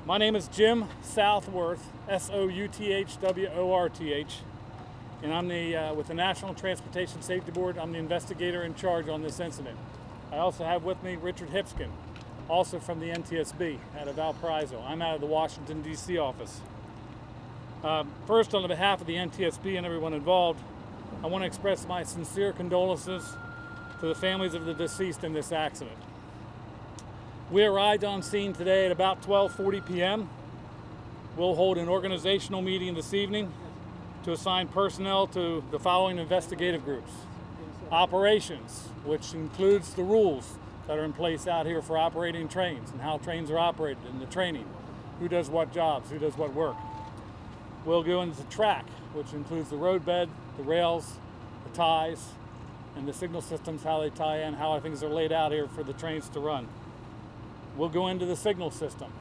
My name is Jim Southworth, S-O-U-T-H-W-O-R-T-H, and I'm with the National Transportation Safety Board. I'm the investigator in charge on this incident. I also have with me Richard Hipskin, also from the NTSB out of Valparaiso. I'm out of the Washington, D.C. office. First, on behalf of the NTSB and everyone involved, I want to express my sincere condolences to the families of the deceased in this accident. We arrived on scene today at about 12:40 p.m. We'll hold an organizational meeting this evening to assign personnel to the following investigative groups. Operations, which includes the rules that are in place out here for operating trains and how trains are operated and the training, who does what jobs, who does what work. We'll go into track, which includes the roadbed, the rails, the ties, and the signal systems, how they tie in, how things are laid out here for the trains to run. We'll go into the signal system,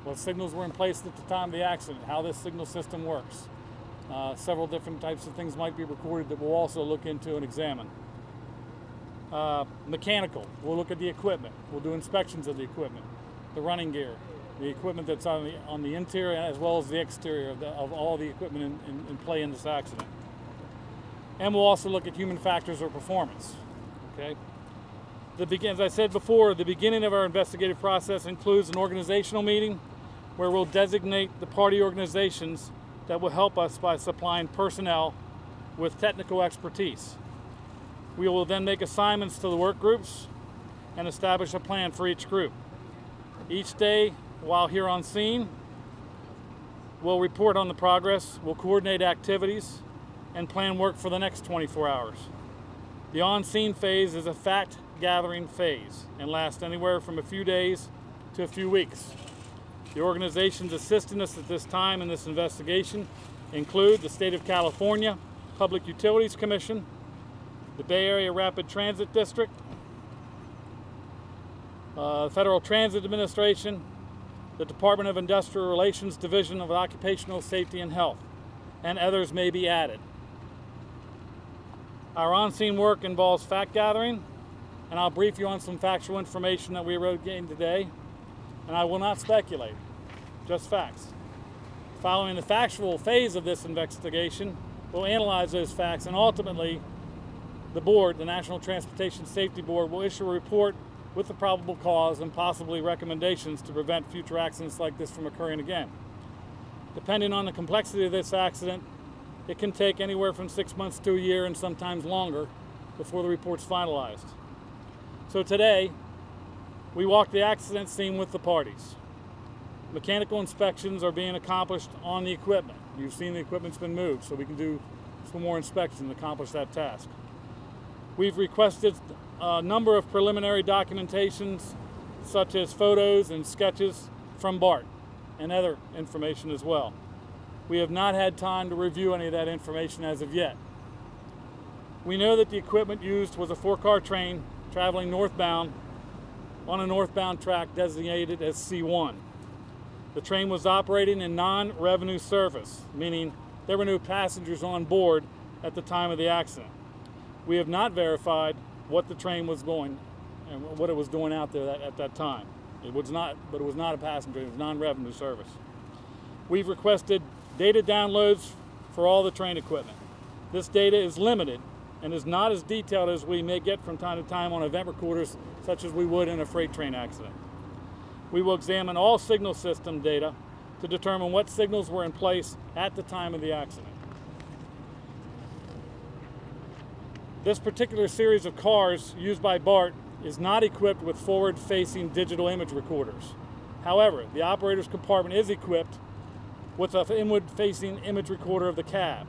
what signals were in place at the time of the accident, how this signal system works. Several different types of things might be recorded that we'll also look into and examine. Mechanical, we'll look at the equipment. We'll do inspections of the equipment, the running gear, the equipment that's on the interior as well as the exterior of all the equipment in play in this accident. And we'll also look at human factors or performance. Okay? As I said before, the beginning of our investigative process includes an organizational meeting where we'll designate the party organizations that will help us by supplying personnel with technical expertise. We will then make assignments to the work groups and establish a plan for each group. Each day, while here on scene, we'll report on the progress, we'll coordinate activities, and plan work for the next 24 hours. The on-scene phase is a fact-gathering phase and lasts anywhere from a few days to a few weeks. The organizations assisting us at this time in this investigation include the State of California Public Utilities Commission, the Bay Area Rapid Transit District, Federal Transit Administration, the Department of Industrial Relations Division of Occupational Safety and Health, and others may be added. Our on-scene work involves fact-gathering, and I'll brief you on some factual information that we gained today, and I will not speculate, just facts. Following the factual phase of this investigation, we'll analyze those facts, and ultimately, the board, the National Transportation Safety Board, will issue a report with the probable cause and possibly recommendations to prevent future accidents like this from occurring again. Depending on the complexity of this accident, it can take anywhere from 6 months to a year and sometimes longer before the report's finalized. So today, we walked the accident scene with the parties. Mechanical inspections are being accomplished on the equipment. You've seen the equipment's been moved, so we can do some more inspection to accomplish that task. We've requested a number of preliminary documentations, such as photos and sketches from BART and other information as well. We have not had time to review any of that information as of yet. We know that the equipment used was a 4-car train traveling northbound on a northbound track designated as C1. The train was operating in non-revenue service, meaning there were no passengers on board at the time of the accident. We have not verified what the train was going and what it was doing out there at that time. It was not a passenger, it was non-revenue service. We've requested data downloads for all the train equipment. This data is limited and is not as detailed as we may get from time to time on event recorders, such as we would in a freight train accident. We will examine all signal system data to determine what signals were in place at the time of the accident. This particular series of cars used by BART is not equipped with forward-facing digital image recorders. However, the operator's compartment is equipped with an inward-facing image recorder of the cab.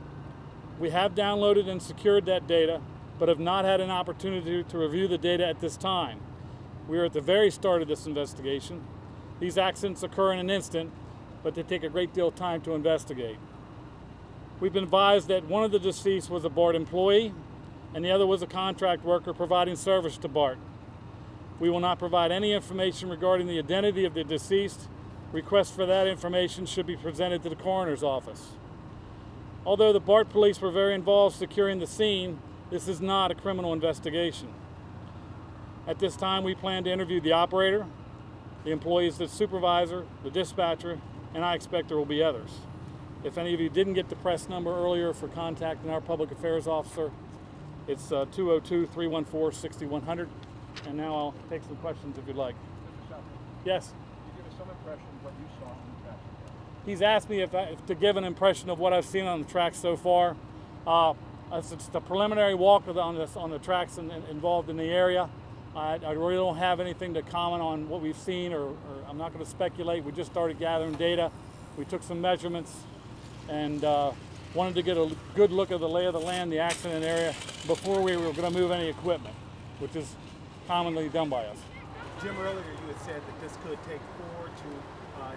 We have downloaded and secured that data, but have not had an opportunity to review the data at this time. We are at the very start of this investigation. These accidents occur in an instant, but they take a great deal of time to investigate. We've been advised that one of the deceased was a BART employee, and the other was a contract worker providing service to BART. We will not provide any information regarding the identity of the deceased. Requests for that information should be presented to the coroner's office. Although the BART police were very involved securing the scene, this is not a criminal investigation. At this time, we plan to interview the operator, the employees, the supervisor, the dispatcher, and I expect there will be others. If any of you didn't get the press number earlier for contacting our public affairs officer, it's 202-314-6100. And now I'll take some questions if you'd like. Mr. Southworth, Yes? can you give us some impression of what you saw on the tracks? He's asked me if to give an impression of what I've seen on the tracks so far. It's the preliminary walk on the tracks involved in the area. I really don't have anything to comment on what we've seen, or I'm not going to speculate. We just started gathering data. We took some measurements and wanted to get a good look at the lay of the land, the accident area, before we were going to move any equipment, which is commonly done by us. Jim, earlier you had said that this could take 4 to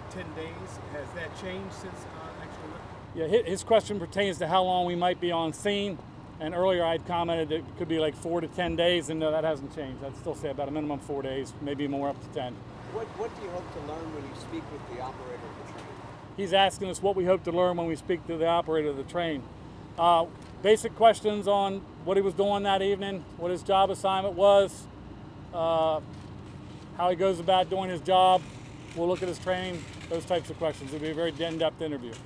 10 days. Has that changed since actually? Yeah, his question pertains to how long we might be on scene. And earlier I'd commented that it could be like 4 to 10 days, and no, that hasn't changed. I'd still say about a minimum 4 days, maybe more up to 10. What do you hope to learn when you speak with the operator of the train? He's asking us what we hope to learn when we speak to the operator of the train. Basic questions on what he was doing that evening, what his job assignment was, how he goes about doing his job. We'll look at his training, those types of questions. It'll be a very in-depth interview. Do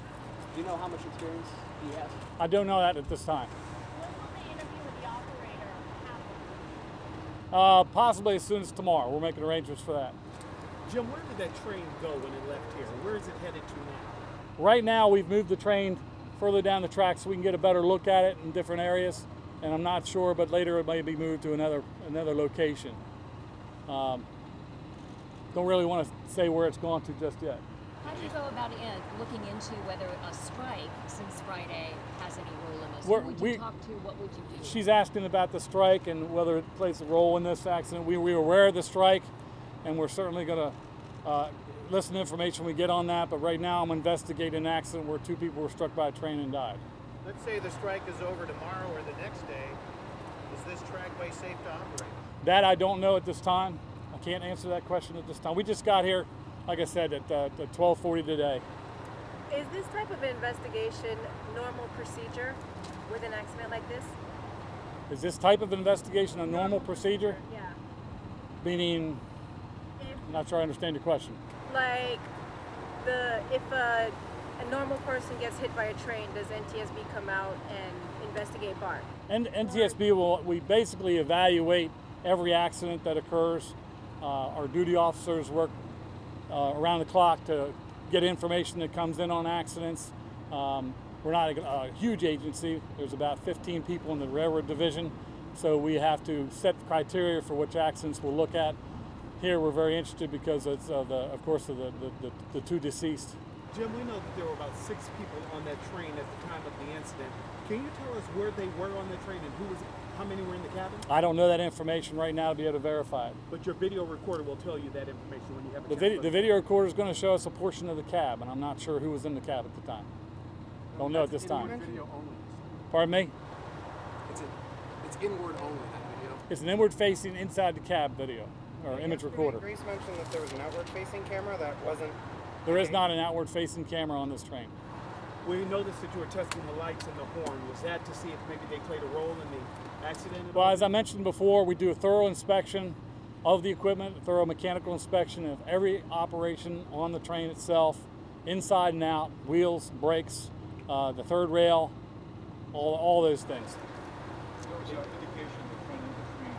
you know how much experience he has? I don't know that at this time. When will the interview with the operator happen? Possibly as soon as tomorrow. We're making arrangements for that. Jim, where did that train go when it left here? Where is it headed to now? Right now, we've moved the train further down the track so we can get a better look at it in different areas. And I'm not sure, but later it may be moved to another location. Don't really want to say where it's gone to just yet. How do you go about looking into whether a strike since Friday has any role in this? What would you do? She's asking about the strike and whether it plays a role in this accident. We were aware of the strike, and we're certainly going to listen to information we get on that. But right now I'm investigating an accident where 2 people were struck by a train and died. Let's say the strike is over tomorrow or the next day. Is this trackway safe to operate? That I don't know at this time. I can't answer that question at this time. We just got here, like I said, at 12:40 today. Is this type of investigation normal procedure with an accident like this? Is this type of investigation a normal procedure? Yeah. Meaning, I'm not sure I understand your question. Like, if a normal person gets hit by a train, does NTSB come out and investigate BART? And NTSB we basically evaluate every accident that occurs. Our duty officers work around the clock to get information that comes in on accidents. We're not a huge agency. There's about 15 people in the railroad division, so we have to set criteria for which accidents we'll look at. Here we're very interested because it's of course the 2 deceased. Jim, we know that there were about 6 people on that train at the time of the incident. Can you tell us where they were on the train and how many were in the cabin? I don't know that information right now to be able to verify it. But your video recorder will tell you that information when you have a The video recorder is going to show us a portion of the cab, and I'm not sure who was in the cab at the time. Don't know at this time. Video only. Pardon me? It's inward only, that video. It's an inward-facing inside the cab video, or image recorder. Grace mentioned that there was an outward-facing camera that wasn't. There is not an outward-facing camera on this train. We noticed that you were testing the lights and the horn. Was that to see if maybe they played a role in the accident? Well, as I mentioned before, we do a thorough inspection of the equipment, a thorough mechanical inspection of every operation on the train itself, inside and out, wheels, brakes, the third rail, all those things. There was an indication the front end of the train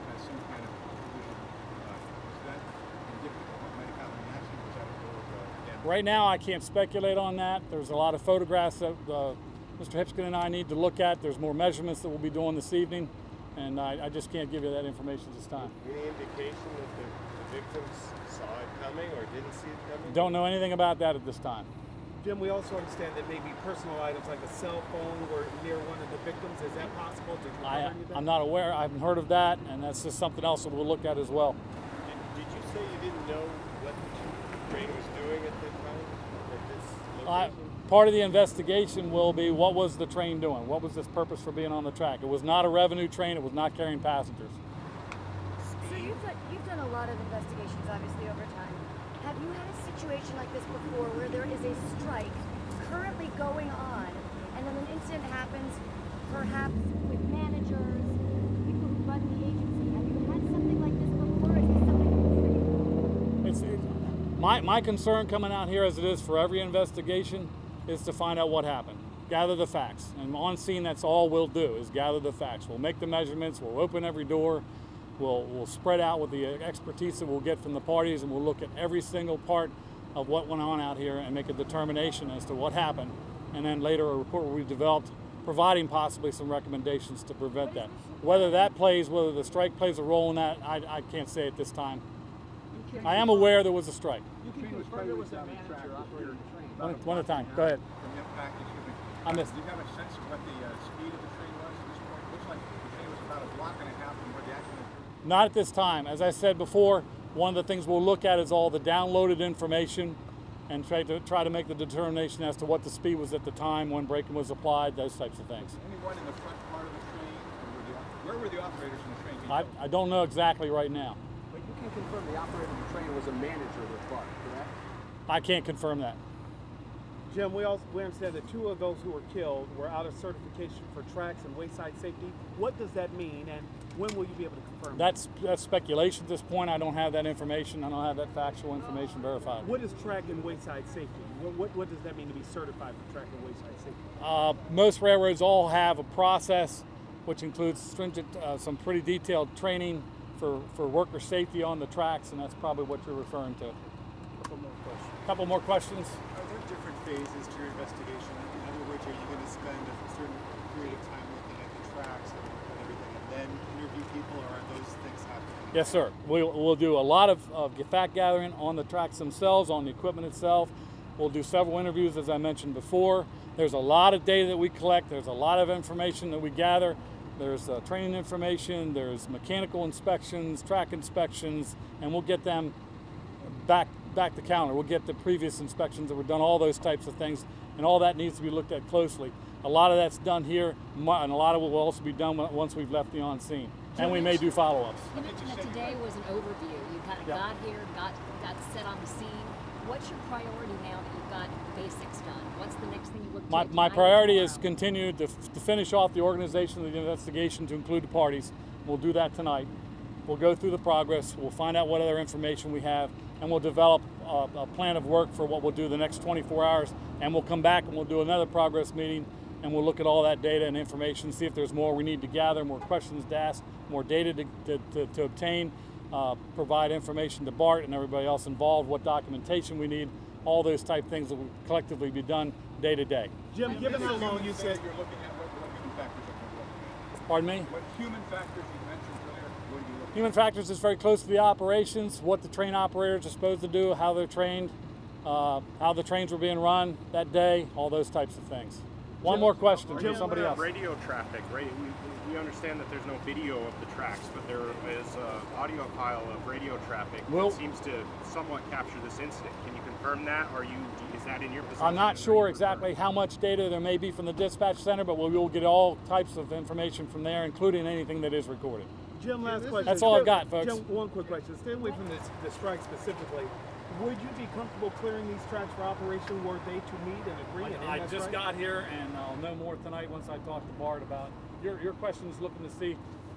has some kind of collision. Is that indicative of what might happen in an accident? Was that a door damage? Right now, I can't speculate on that. There's a lot of photographs that Mr. Hipskin and I need to look at. There's more measurements that we'll be doing this evening, and I just can't give you that information at this time. Any indication that the victims saw it coming or didn't see it coming? Don't know anything about that at this time. Jim, we also understand that maybe personal items like a cell phone were near one of the victims. Is that possible? Did you recover anything? I'm not aware. I haven't heard of that, and that's just something else that we'll look at as well. Did you say you didn't know what the train was doing at the time at this location? Part of the investigation will be what was the train doing? What was its purpose for being on the track? It was not a revenue train. It was not carrying passengers. So you've done a lot of investigations, obviously, over time. Have you had a situation like this before where there is a strike currently going on, and then an incident happens, perhaps with managers, people who run the agency? Have you had something like this before? Is this something new for you? My concern coming out here, as it is for every investigation, is to find out what happened. Gather the facts. And on scene, that's all we'll do, is gather the facts. We'll make the measurements, we'll open every door, we'll spread out with the expertise that we'll get from the parties, and we'll look at every single part of what went on out here and make a determination as to what happened. And then later a report will be developed, providing possibly some recommendations to prevent that. Whether the strike plays a role in that, I can't say at this time. I am aware there was a strike. You can confirm there was a manager operating the train. One at a time, go ahead. From impact, excuse me. I missed Do you have a sense of what the speed of the train was at this point? It looks like the train was about a block and a half from where the accident occurred. Not at this time. As I said before, one of the things we'll look at is all the downloaded information and try to make the determination as to what the speed was at the time when braking was applied, those types of things. Anyone in the front part of the train? Or where were the operators in the train? I don't know exactly right now. But you can confirm the operator of the train was a manager with BART, correct? I can't confirm that. Jim, we understand that 2 of those who were killed were out of certification for tracks and wayside safety. What does that mean, and when will you be able to confirm That's speculation at this point. I don't have that information. I don't have that factual information verified. What is track and wayside safety? What does that mean to be certified for track and wayside safety? Most railroads all have a process which includes stringent, some pretty detailed training for worker safety on the tracks, and that's probably what you're referring to. Couple more questions. Are there different phases to your investigation? In other words, are you going to spend a certain period of time looking at the tracks and everything, and then interview people, or are those things happening? Yes, sir. We'll do a lot of fact gathering on the tracks themselves, on the equipment itself. We'll do several interviews, as I mentioned before. There's a lot of data that we collect. There's a lot of information that we gather. There's training information. There's mechanical inspections, track inspections, and we'll get them back to counter. We'll get the previous inspections that were done, all those types of things, and all that needs to be looked at closely. A lot of that's done here, and a lot of it will also be done once we've left the on scene. And we may do follow-ups. You mentioned that today was an overview. You kind of got here, got set on the scene. What's your priority now that you've got the basics done? What's the next thing you look to? My priority is continue to finish off the organization of the investigation to include the parties. We'll do that tonight. We'll go through the progress. We'll find out what other information we have, and we'll develop a plan of work for what we'll do the next 24 hours. And we'll come back and we'll do another progress meeting, and we'll look at all that data and information, see if there's more we need to gather, more questions to ask, more data to obtain, provide information to BART and everybody else involved, what documentation we need, all those type things that will collectively be done day to day. Jim, given how long you said you're looking at, what human factors are you looking at? Pardon me? What human factors you mentioned earlier, what are you looking at? Human factors is very close to the operations, what the train operators are supposed to do, how they're trained, how the trains were being run that day, all those types of things. One more question, Jim, somebody else. Radio traffic, right? We understand that there's no video of the tracks, but there is an audio file of radio traffic that seems to somewhat capture this incident. Can you confirm that, or is that in your possession? I'm not sure exactly how much data there may be from the dispatch center, but we will get all types of information from there, including anything that is recorded. Jim, last question. That's all I've got, folks. Jim, one quick question. Stay away from the strike specifically. Would you be comfortable clearing these tracks for operation were they to meet and agree? I just got here, and I'll know more tonight once I talk to BART about your question's looking to see.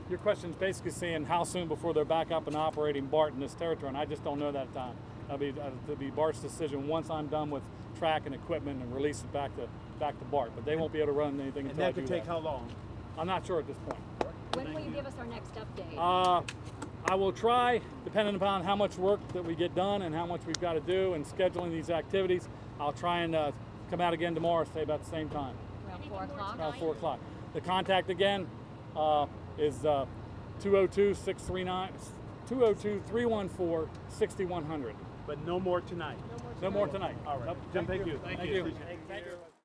Your question's basically saying how soon before they're back up and operating BART in this territory, and I just don't know that time. That'll be BART's decision once I'm done with track and equipment and release it back to BART. But they won't be able to run anything until I do that. And that could take how long? I'm not sure at this point. When will you give us our next update? I will try, depending upon how much work that we get done and how much we've got to do and scheduling these activities, I'll try and come out again tomorrow, say about the same time. Around 4 o'clock? Around 4 o'clock. The contact again is 202-639, 202-314-6100. But no more tonight. No more tonight. All right. Jim, thank you. Thank you.